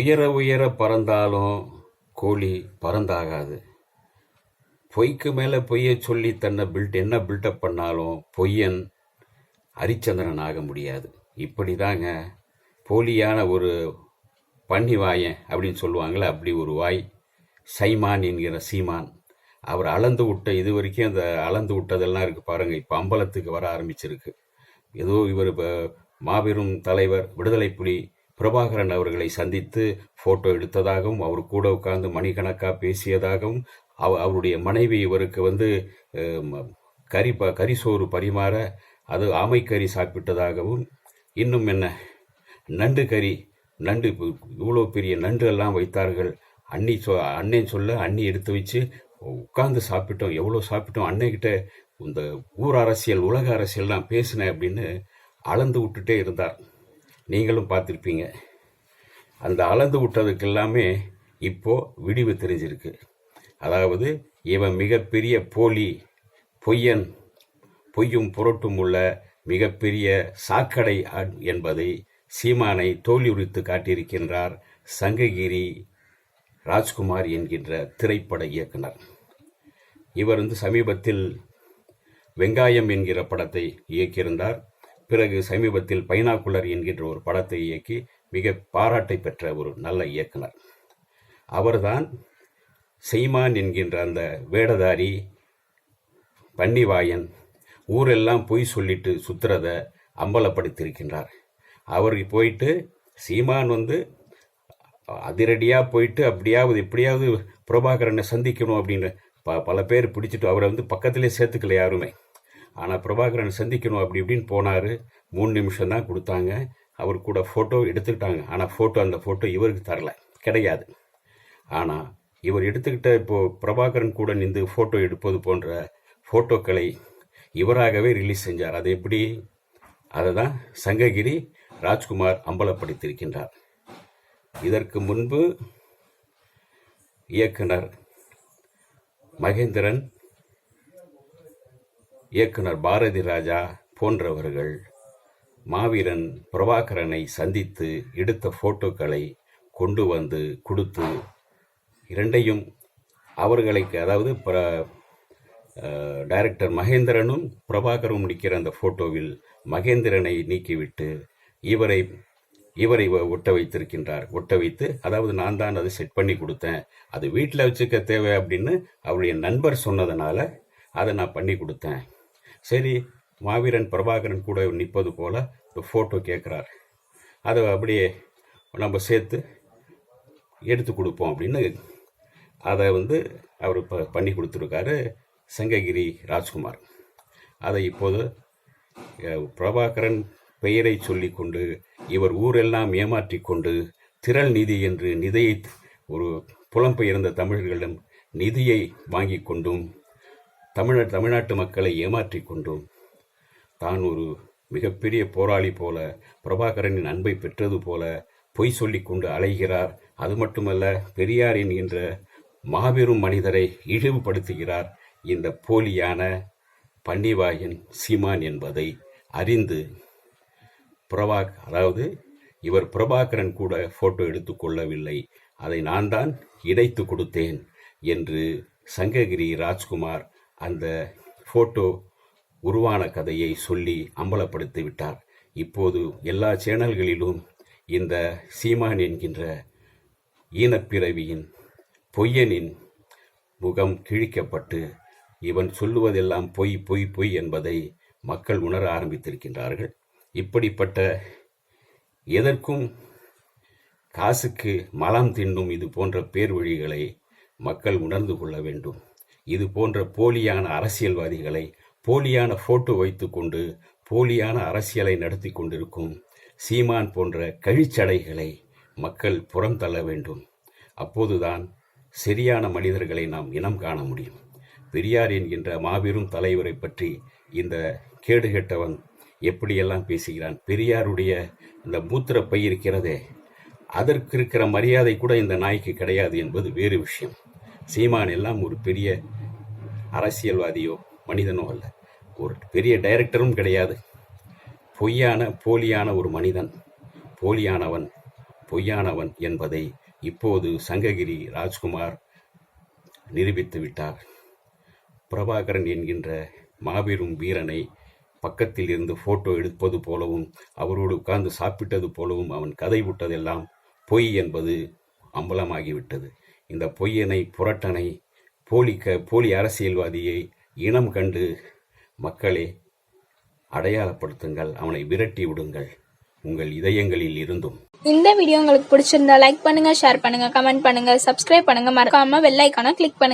உயர உயர பறந்தாலும் கோழி பறந்தாகாது. பொய்க்கு மேலே பொய்யை சொல்லி தன்னை என்ன பில்டப் பண்ணாலும் பொய்யன் ஹரிச்சந்திரன் ஆக முடியாது. இப்படி தாங்க போலியான ஒரு பன்னி வாயன் அப்படின்னு சொல்லுவாங்களே, அப்படி ஒரு வாய் சைமான் என்கிற சீமான். அவர் அளந்து விட்ட இது வரைக்கும் அந்த அளந்து விட்டதெல்லாம் இருக்குது பாருங்கள். இப்போ அம்பலத்துக்கு வர ஆரம்பிச்சிருக்கு. ஏதோ இவர் மாபெரும் தலைவர் விடுதலை புலி பிரபாகரன் அவர்களை சந்தித்து ஃபோட்டோ எடுத்ததாகவும் அவர் கூட உட்கார்ந்து மணிக்கணக்காக பேசியதாகவும் அவருடைய மனைவி இவருக்கு கறிசோறு பரிமாற அது ஆமைக்கறி சாப்பிட்டதாகவும், இன்னும் என்ன நண்டு இவ்வளோ பெரிய நண்டு எல்லாம் வைத்தார்கள். அண்ணன் சொல்ல அண்ணி எடுத்து வச்சு உட்கார்ந்து சாப்பிட்டோம், எவ்வளோ சாப்பிட்டோம், அன்னைக்கிட்ட இந்த ஊர் அரசியல் உலக அரசியல்லாம் பேசினேன் அப்படின்னு அளந்து விட்டுட்டே இருந்தார். நீங்களும் பார்த்துருப்பீங்க. அந்த அளந்து விட்டதுக்கு எல்லாமே இப்போ விடிவு தெரிஞ்சிருக்கு. அதாவது இவன் மிகப்பெரிய பொய்யும் புரட்டும் உள்ள மிகப்பெரிய சாக்கடை என்பதை சீமானை தோல்வியுறித்து காட்டியிருக்கின்றார் சங்ககிரி ராஜ்குமார் என்கின்ற திரைப்பட இயக்குனர். இவர் சமீபத்தில் வெங்காயம் என்கிற படத்தை இயக்கியிருந்தார். பிறகு சமீபத்தில் பைனாக்குலர் என்கின்ற ஒரு படத்தை இயக்கி மிக பாராட்டை பெற்ற ஒரு நல்ல இயக்குனர். அவர்தான் சீமான் என்கின்ற அந்த வேடதாரி பன்னிவாயன் ஊரெல்லாம் பொய் சொல்லிட்டு சுத்துறத அம்பலப்படுத்தியிருக்கின்றார். அவர் போயிட்டு சீமான் அதிரடியாக போயிட்டு எப்படியாவது பிரபாகரனை சந்திக்கணும் அப்படின்னு பல பேர் பிடிச்சிட்டு அவரை பக்கத்திலே சேர்த்துக்கல யாருமே. ஆனால் பிரபாகரனை சந்திக்கணும் அப்படி இப்படின்னு போனார். 3 நிமிஷம் தான் கொடுத்தாங்க. அவர் கூட ஃபோட்டோ எடுத்துக்கிட்டாங்க. ஆனால் அந்த ஃபோட்டோ இவருக்கு தரல, கிடையாது. ஆனால் இவர் எடுத்துக்கிட்ட இப்போது பிரபாகரன் கூட நின்று ஃபோட்டோ எடுப்பது போன்ற ஃபோட்டோக்களை இவராகவே ரிலீஸ் செஞ்சார். அது எப்படி? அதை தான் சங்ககிரி ராஜ்குமார் அம்பலப்படுத்தியிருக்கின்றார். இதற்கு முன்பு இயக்குனர் மகேந்திரன், இயக்குனர் பாரதி ராஜா போன்றவர்கள் மாவீரன் பிரபாகரனை சந்தித்து எடுத்த ஃபோட்டோக்களை கொண்டு கொடுத்து இரண்டையும் அவர்களுக்கு, அதாவது டைரக்டர் மகேந்திரனும் பிரபாகரும் முடிக்கிற அந்த ஃபோட்டோவில் மகேந்திரனை நீக்கிவிட்டு இவரை ஒட்ட வைத்து, அதாவது நான் தான் அதை செட் பண்ணி கொடுத்தேன், அது வீட்டில் வச்சுக்க தேவை அப்படின்னு அவருடைய நண்பர் சொன்னதுனால அதை நான் பண்ணி கொடுத்தேன். சரி, மாவீரன் பிரபாகரன் கூட நிற்பது போல் ஃபோட்டோ கேட்குறார், அதை அப்படியே நம்ம சேர்த்து எடுத்து கொடுப்போம் அப்படின்னு அதை அவர் பண்ணி கொடுத்துருக்காரு சங்ககிரி ராஜ்குமார். அதை இப்போது பிரபாகரன் பெயரை சொல்லிக்கொண்டு இவர் ஊரெல்லாம் ஏமாற்றி கொண்டு திரள் நிதி என்று நிதியை ஒரு புலம்பெயர்ந்த தமிழர்களிடம் நிதியை வாங்கி கொண்டும் தமிழ்நாட்டு மக்களை ஏமாற்றி கொண்டும் தான் ஒரு மிகப்பெரிய போராளி போல, பிரபாகரனின் அன்பை பெற்றது போல பொய் சொல்லிக் கொண்டு அலைகிறார். அது மட்டுமல்ல, பெரியார் என்கின்ற மாபெரும் மனிதரை இழிவுபடுத்துகிறார் இந்த போலியான பன்னிவாயன் சீமான் என்பதை அறிந்து அதாவது இவர் பிரபாகரன் கூட போட்டோ எடுத்துக்கொள்ளவில்லை, அதை நான் தான் இணைத்து கொடுத்தேன் என்று சங்ககிரி ராஜ்குமார் அந்த போட்டோ உருவான கதையை சொல்லி அம்பலப்படுத்தி விட்டார். இப்போது எல்லா சேனல்களிலும் இந்த சீமான் என்கின்ற ஈனப்பிறவியின் பொய்யனின் முகம் கிழிக்கப்பட்டு இவன் சொல்லுவதெல்லாம் பொய் பொய் பொய் என்பதை மக்கள் உணர ஆரம்பித்திருக்கின்றார்கள். இப்படிப்பட்ட எதற்கும் காசுக்கு மலம் தின்னும் இது போன்ற பேர் வழிகளை மக்கள் உணர்ந்து கொள்ள வேண்டும். இது போன்ற போலியான அரசியல்வாதிகளை போலியான போட்டோ வைத்துக்கொண்டு போலியான அரசியலை நடத்தி கொண்டிருக்கும் சீமான் போன்ற கழிச்சடைகளை மக்கள் புறம் தள்ள வேண்டும். அப்போதுதான் சரியான மனிதர்களை நாம் இனம் காண முடியும். பெரியார் என்கின்ற மாபெரும் தலைவரை பற்றி இந்த கேடுகெட்டவன் எப்படியெல்லாம் பேசுகிறான். பெரியாருடைய இந்த மூத்திர பை இருக்கிறதே, அதற்கு இருக்கிற மரியாதை கூட இந்த நாய்க்கு கிடையாது என்பது வேறு விஷயம். சீமான் எல்லாம் ஒரு பெரிய அரசியல்வாதியோ மனிதனோ அல்ல, ஒரு பெரிய டைரக்டரும் கிடையாது. போலியான ஒரு மனிதன், போலியானவன், பொய்யானவன் என்பதை இப்போது சங்ககிரி ராஜ்குமார் நிரூபித்து விட்டார். பிரபாகரன் என்கின்ற மாபெரும் வீரனை பக்கத்தில் இருந்து போட்டோ எடுப்பது போலவும் அவரோடு உட்கார்ந்து சாப்பிட்டது போலவும் அவன் கதை விட்டதெல்லாம் பொய் என்பது அம்பலமாகிவிட்டது. இந்த பொய்யனை, புரட்டனை, போலி அரசியல்வாதியை இனம் கண்டு மக்களே அடையாளப்படுத்துங்கள், அவனை விரட்டி விடுங்கள் உங்கள் இதயங்களில் இருந்தும். இந்த வீடியோ உங்களுக்கு பிடிச்சிருந்தா லைக் பண்ணுங்க, ஷேர் பண்ணுங்க, கமெண்ட் பண்ணுங்க, சப்ஸ்கிரைப் பண்ணுங்க, மறக்காம பெல் ஐகானை கிளிக் பண்ணுங்க.